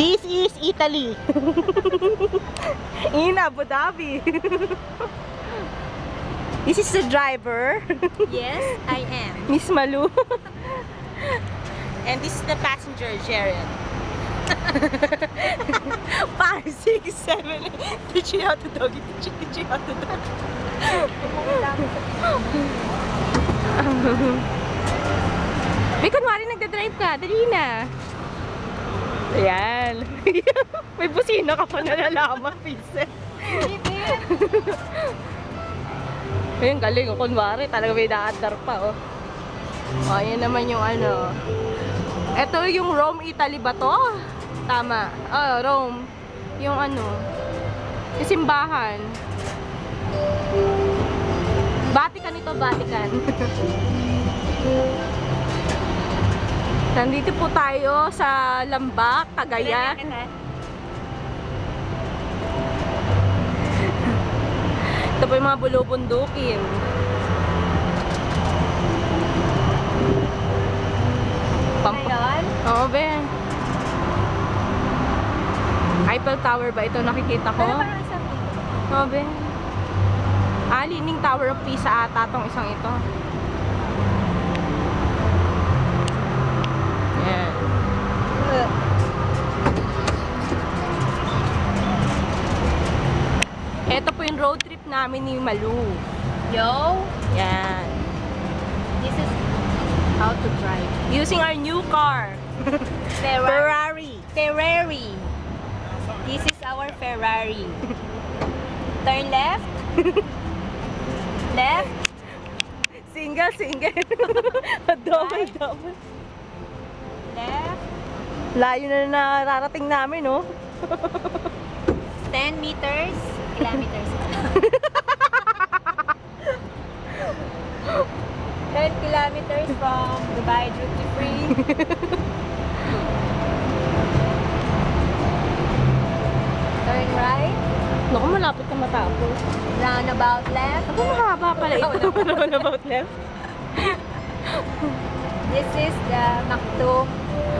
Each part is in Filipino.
This is Italy. In Abu Dhabi. This is the driver. Yes, I am. Miss Malu. And this is the passenger, Jared. 5, 6, 7, 8. Teach you how to doggy. Teach you how to doggy. May kunwari nagdadrive ka. Dali na. Ayan. May busina ka pa nalalaman, Pinsel. Ayun, galing. Kunwari, talaga may naandar pa. Oh, ayan naman yung ano. Ito yung Rome, Italy ba to? Tama. Rome. Yung ano. Yung simbahan. Vatican ito, Vatican. Nandito po tayo sa Lambak, Cagayan. Ito po yung mga bulubundukin. Ngayon? Oo, be. Eiffel Tower ba ito nakikita ko? Pero parang isang dito. Oo, be. Leaning Tower of Pisa ata tong isang ito. Yan. Ito po yung road trip namin ni Malu. Yo, Yan. this is how to drive. Using our new car. Ferrari. Ferrari. This is our Ferrari. Turn left. Left. Single. Double. Left. Layo na nararating namin, no? 10 meters. Kilometers. 10 kilometers from Dubai duty free. Turn right. Naku, malapit na matapos. Roundabout left. Ako, mahaba pala ito. Roundabout left. This is the Maktoum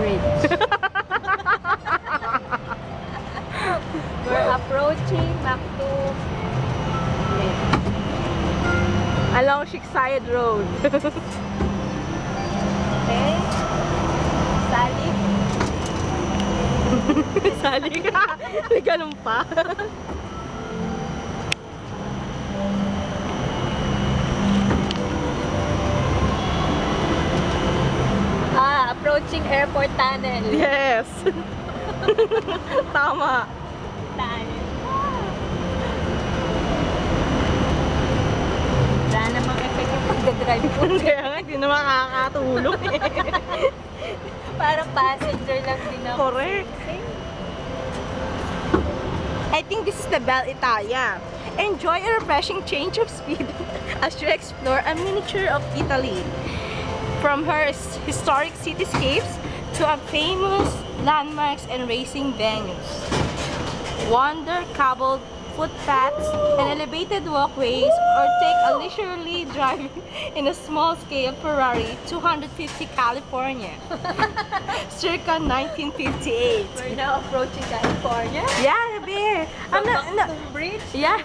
Bridge. We're approaching Maktoum Bridge. Along Shiksayed Road. Okay. Salik. Sali ka. May ganun pa. Approaching airport tunnel. Yes. Tama. Wala namang effect yung pagdadrive ko. Kaya nga, hindi na makakatulong eh. Parang passenger lang din ako. Correct. I think this is the Bella Italia. Enjoy a refreshing change of speed as you explore a miniature of Italy. From her historic cityscapes to a famous landmarks and racing venues. Wander cobbled footpaths and elevated walkways, or take a leisurely drive in a small-scale Ferrari 250 California, circa 1958. We're now approaching California. Yeah, babe. Maktoum Bridge. Yeah.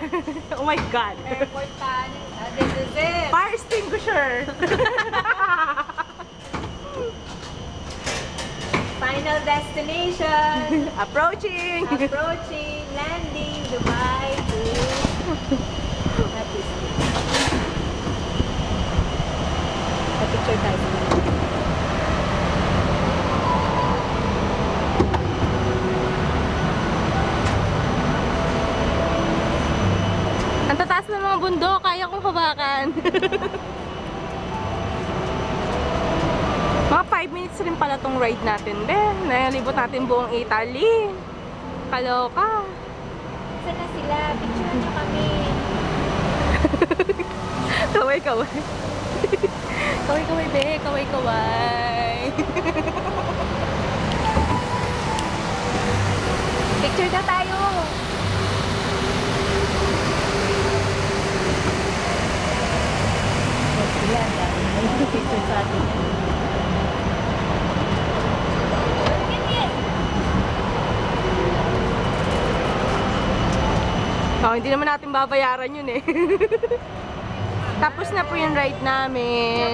Oh my God. Airport tunnel. This is it. Fire extinguisher. Final destination. Approaching. Approaching. Landing. Dubai to picture tayo. Ang tataas ng mga bundok, kaya kong hawakan. Mga 5 minutes rin pala tong ride natin. Nalibot natin buong Italy. Kaloka. Saan na sila? Picture nyo kami. Kaway. Kaway, be. Kaway. Picture na tayo. Sila, dami. Picture sa atin. Oh, hindi naman natin babayaran yun eh. Tapos na po yung ride namin.